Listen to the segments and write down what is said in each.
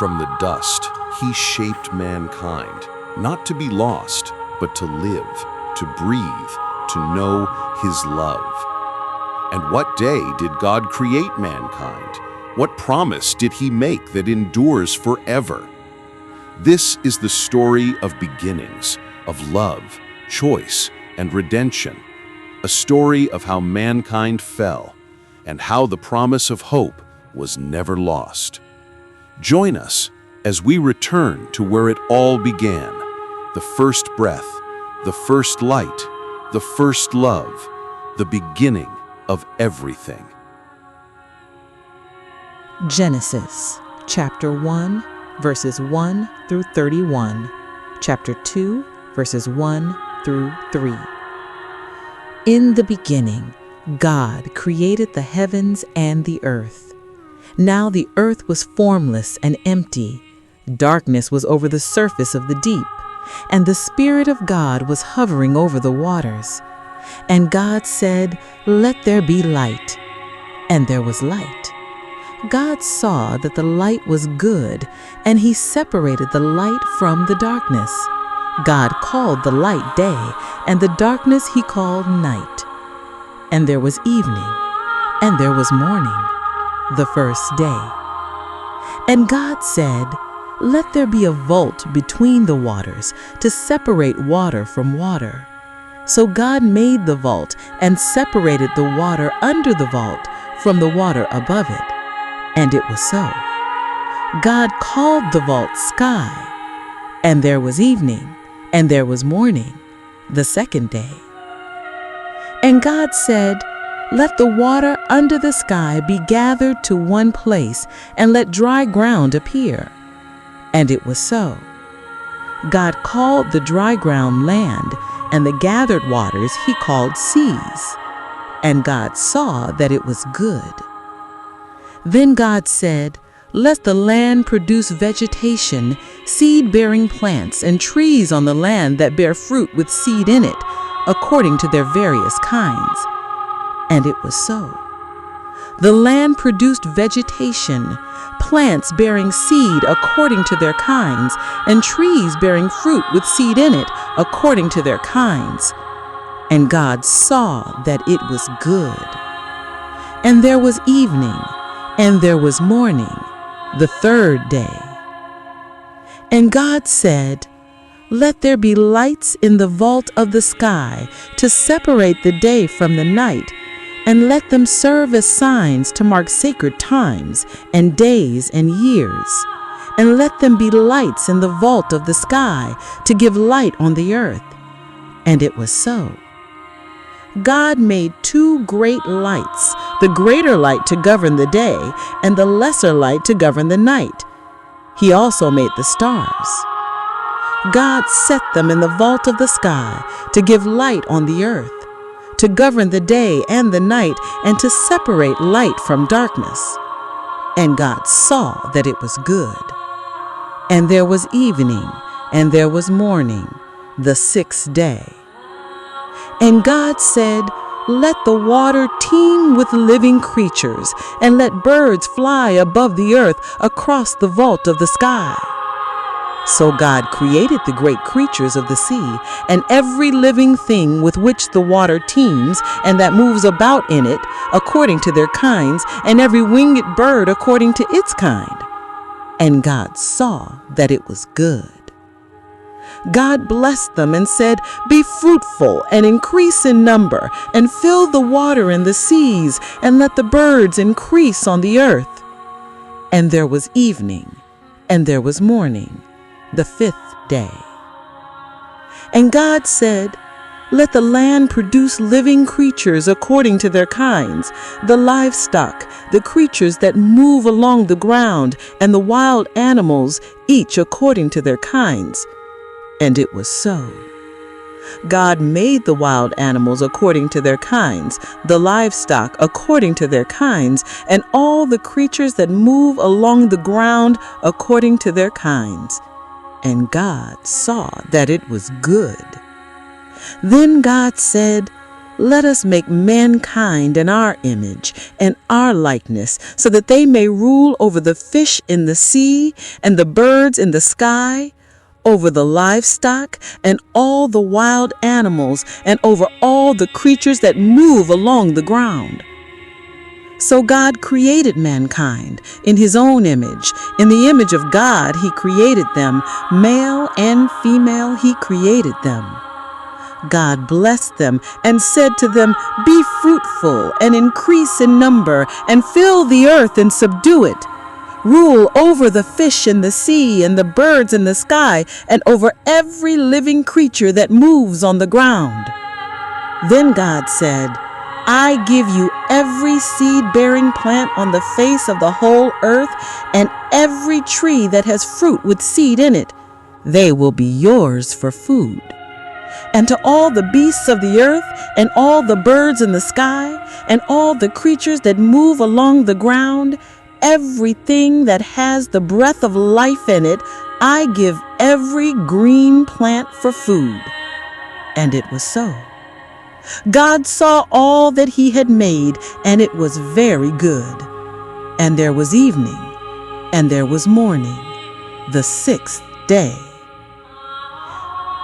From the dust, he shaped mankind, not to be lost, but to live, to breathe, to know his love. And what day did God create mankind? What promise did he make that endures forever? This is the story of beginnings, of love, choice, and redemption. A story of how mankind fell and how the promise of hope was never lost. Join us as we return to where it all began, the first breath, the first light, the first love, the beginning of everything. Genesis, chapter 1, verses 1 through 31, chapter 2, verses 1 through 3. In the beginning, God created the heavens and the earth. Now the earth was formless and empty. Darkness was over the surface of the deep, and the Spirit of God was hovering over the waters. And God said, "Let there be light." And there was light. God saw that the light was good, and he separated the light from the darkness. God called the light day, and the darkness he called night. And there was evening, and there was morning, the first day. And God said, "Let there be a vault between the waters to separate water from water." So God made the vault and separated the water under the vault from the water above it. And it was so. God called the vault sky. And there was evening, and there was morning, the second day. And God said, "Let the water under the sky be gathered to one place, and let dry ground appear." And it was so. God called the dry ground land, and the gathered waters he called seas. And God saw that it was good. Then God said, "Let the land produce vegetation, seed-bearing plants, and trees on the land that bear fruit with seed in it, according to their various kinds." And it was so. The land produced vegetation, plants bearing seed according to their kinds, and trees bearing fruit with seed in it according to their kinds. And God saw that it was good. And there was evening, and there was morning, the third day. And God said, "Let there be lights in the vault of the sky to separate the day from the night, and let them serve as signs to mark sacred times and days and years. And let them be lights in the vault of the sky to give light on the earth." And it was so. God made two great lights, the greater light to govern the day, and the lesser light to govern the night. He also made the stars. God set them in the vault of the sky to give light on the earth, to govern the day and the night, and to separate light from darkness. And God saw that it was good. And there was evening, and there was morning, the sixth day. And God said, "Let the water teem with living creatures, and let birds fly above the earth across the vault of the sky." So God created the great creatures of the sea, and every living thing with which the water teems and that moves about in it, according to their kinds, and every winged bird according to its kind. And God saw that it was good. God blessed them and said, "Be fruitful and increase in number, and fill the water in the seas, and let the birds increase on the earth." And there was evening, and there was morning, the fifth day. And God said, "Let the land produce living creatures according to their kinds, the livestock, the creatures that move along the ground, and the wild animals, each according to their kinds." And it was so. God made the wild animals according to their kinds, the livestock according to their kinds, and all the creatures that move along the ground according to their kinds. And God saw that it was good. Then God said, Let us make mankind in our image and our likeness, so that they may rule over the fish in the sea and the birds in the sky, over the livestock and all the wild animals, and over all the creatures that move along the ground. So God created mankind in his own image. In the image of God he created them. Male and female he created them. God blessed them and said to them, "Be fruitful and increase in number, and fill the earth and subdue it. Rule over the fish in the sea and the birds in the sky, and over every living creature that moves on the ground." Then God said, "I give you every seed-bearing plant on the face of the whole earth, and every tree that has fruit with seed in it. They will be yours for food. And to all the beasts of the earth, and all the birds in the sky, and all the creatures that move along the ground, everything that has the breath of life in it, I give every green plant for food." And it was so. God saw all that he had made, and it was very good. And there was evening, and there was morning, the sixth day.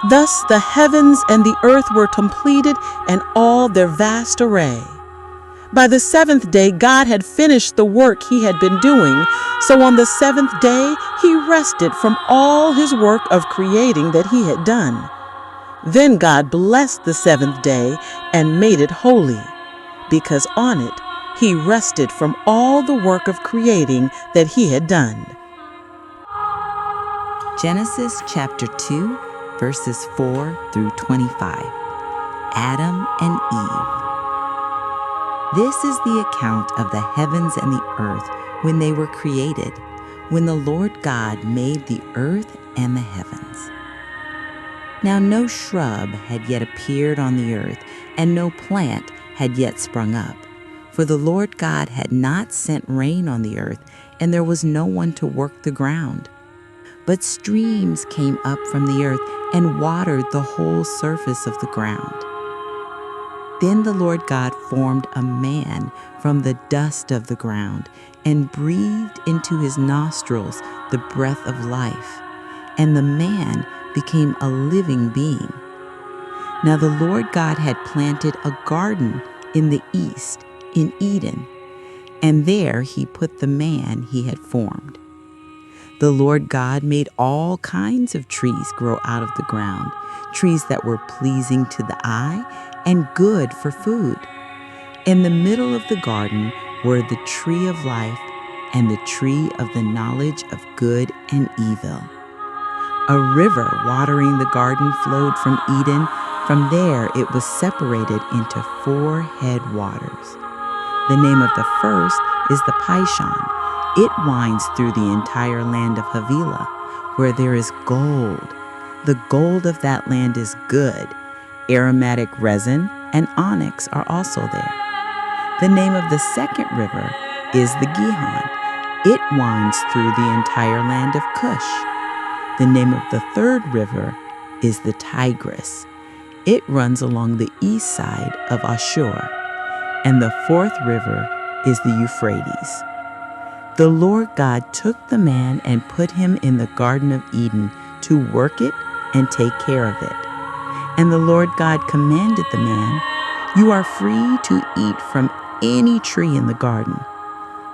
Thus the heavens and the earth were completed, and all their vast array. By the seventh day God had finished the work he had been doing, so on the seventh day he rested from all his work of creating that he had done. Then God blessed the seventh day and made it holy, because on it he rested from all the work of creating that he had done. Genesis chapter 2, verses 4 through 25. Adam and Eve. This is the account of the heavens and the earth when they were created, when the Lord God made the earth and the heavens. Now no shrub had yet appeared on the earth, and no plant had yet sprung up, for the Lord God had not sent rain on the earth, and there was no one to work the ground. But streams came up from the earth and watered the whole surface of the ground. Then the Lord God formed a man from the dust of the ground and breathed into his nostrils the breath of life, and the man became a living being. Now the Lord God had planted a garden in the east, in Eden, and there he put the man he had formed. The Lord God made all kinds of trees grow out of the ground, trees that were pleasing to the eye and good for food. In the middle of the garden were the tree of life and the tree of the knowledge of good and evil. A river watering the garden flowed from Eden. From there it was separated into 4 headwaters. The name of the first is the Pishon. It winds through the entire land of Havilah, where there is gold. The gold of that land is good. Aromatic resin and onyx are also there. The name of the second river is the Gihon. It winds through the entire land of Cush. The name of the third river is the Tigris. It runs along the east side of Ashur. And the fourth river is the Euphrates. The Lord God took the man and put him in the Garden of Eden to work it and take care of it. And the Lord God commanded the man, "You are free to eat from any tree in the garden,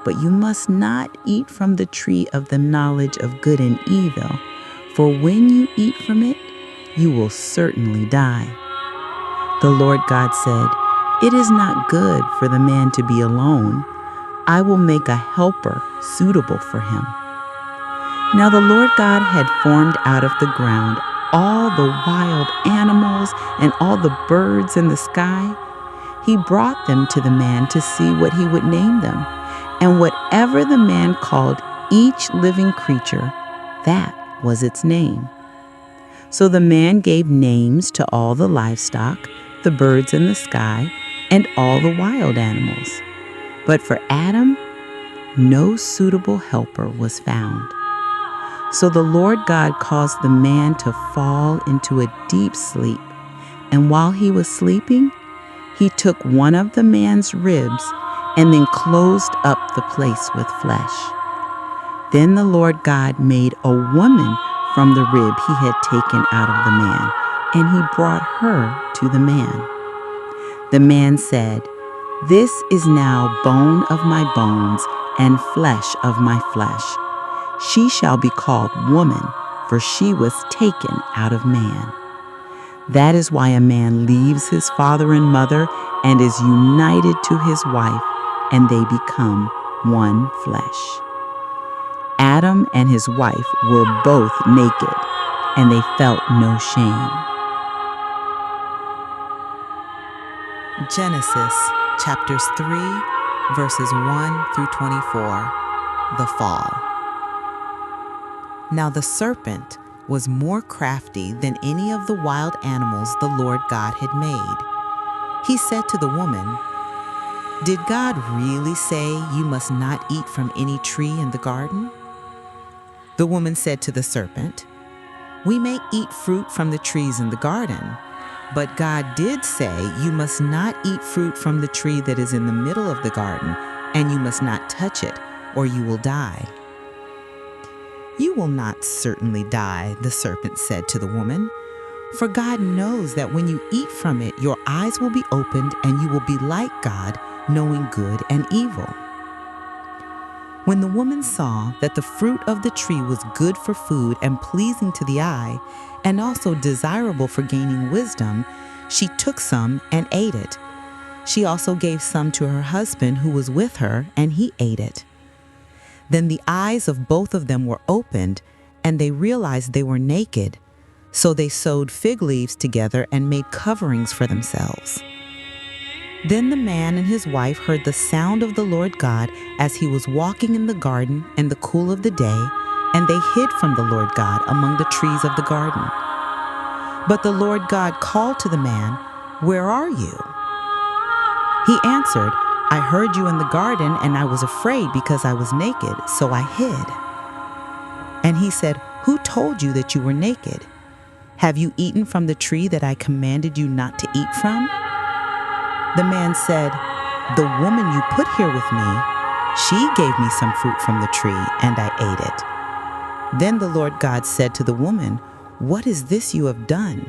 but you must not eat from the tree of the knowledge of good and evil, for when you eat from it, you will certainly die." The Lord God said, "It is not good for the man to be alone. I will make a helper suitable for him." Now the Lord God had formed out of the ground all the wild animals and all the birds in the sky. He brought them to the man to see what he would name them. And whatever the man called each living creature, that was its name. So the man gave names to all the livestock, the birds in the sky, and all the wild animals. But for Adam, no suitable helper was found. So the Lord God caused the man to fall into a deep sleep, and while he was sleeping, he took one of the man's ribs and then closed up the place with flesh. Then the Lord God made a woman from the rib he had taken out of the man, and he brought her to the man. The man said, "This is now bone of my bones and flesh of my flesh. She shall be called woman, for she was taken out of man." That is why a man leaves his father and mother and is united to his wife, and they become one flesh. Adam and his wife were both naked, and they felt no shame. Genesis chapters 3, verses 1 through 24, the fall. Now the serpent was more crafty than any of the wild animals the Lord God had made. He said to the woman, "Did God really say you must not eat from any tree in the garden?" The woman said to the serpent, "We may eat fruit from the trees in the garden, but God did say you must not eat fruit from the tree that is in the middle of the garden, and you must not touch it, or you will die." "You will not certainly die," the serpent said to the woman, "for God knows that when you eat from it, your eyes will be opened and you will be like God, knowing good and evil." When the woman saw that the fruit of the tree was good for food and pleasing to the eye, and also desirable for gaining wisdom, she took some and ate it. She also gave some to her husband who was with her, and he ate it. Then the eyes of both of them were opened, and they realized they were naked. So they sewed fig leaves together and made coverings for themselves. Then the man and his wife heard the sound of the Lord God as he was walking in the garden in the cool of the day, and they hid from the Lord God among the trees of the garden. But the Lord God called to the man, "Where are you?" He answered, "I heard you in the garden, and I was afraid because I was naked, so I hid." And he said, "Who told you that you were naked? Have you eaten from the tree that I commanded you not to eat from?" The man said, "The woman you put here with me, she gave me some fruit from the tree, and I ate it." Then the Lord God said to the woman, "What is this you have done?"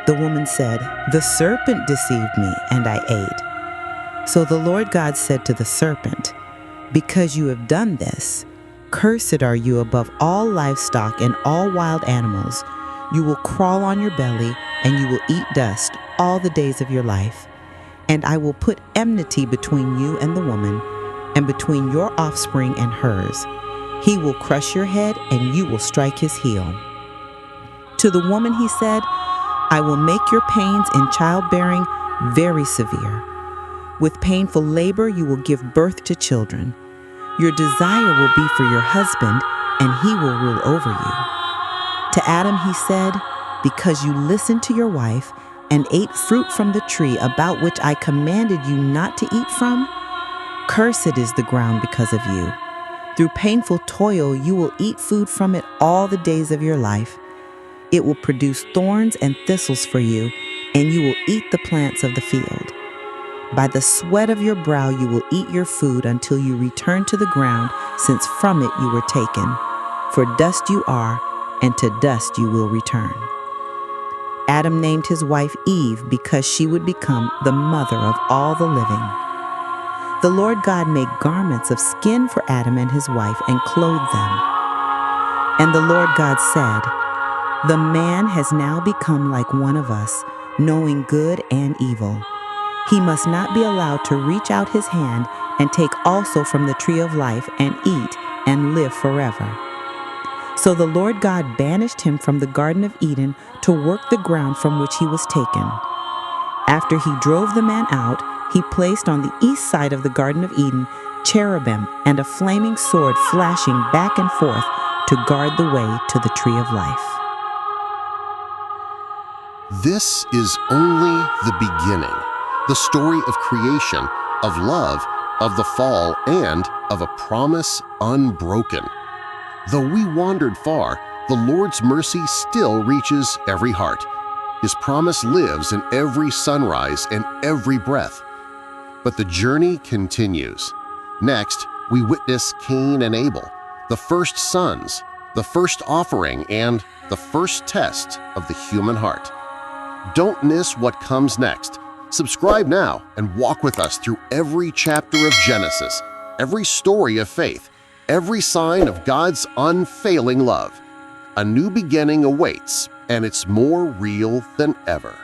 The woman said, "The serpent deceived me, and I ate." So the Lord God said to the serpent, "Because you have done this, cursed are you above all livestock and all wild animals. You will crawl on your belly, and you will eat dust all the days of your life. And I will put enmity between you and the woman, and between your offspring and hers. He will crush your head, and you will strike his heel." To the woman he said, "I will make your pains in childbearing very severe. With painful labor you will give birth to children. Your desire will be for your husband, and he will rule over you." To Adam he said, "Because you listened to your wife and ate fruit from the tree about which I commanded you not to eat from, cursed is the ground because of you. Through painful toil you will eat food from it all the days of your life. It will produce thorns and thistles for you, and you will eat the plants of the field. By the sweat of your brow you will eat your food until you return to the ground, since from it you were taken. For dust you are, and to dust you will return." Adam named his wife Eve because she would become the mother of all the living. The Lord God made garments of skin for Adam and his wife and clothed them. And the Lord God said, "The man has now become like one of us, knowing good and evil. He must not be allowed to reach out his hand and take also from the tree of life and eat and live forever." So the Lord God banished him from the Garden of Eden to work the ground from which he was taken. After he drove the man out, he placed on the east side of the Garden of Eden cherubim and a flaming sword flashing back and forth to guard the way to the tree of life. This is only the beginning, the story of creation, of love, of the fall, and of a promise unbroken. Though we wandered far, the Lord's mercy still reaches every heart. His promise lives in every sunrise and every breath. But the journey continues. Next, we witness Cain and Abel, the first sons, the first offering, and the first test of the human heart. Don't miss what comes next. Subscribe now and walk with us through every chapter of Genesis, every story of faith, every sign of God's unfailing love. A new beginning awaits, and it's more real than ever.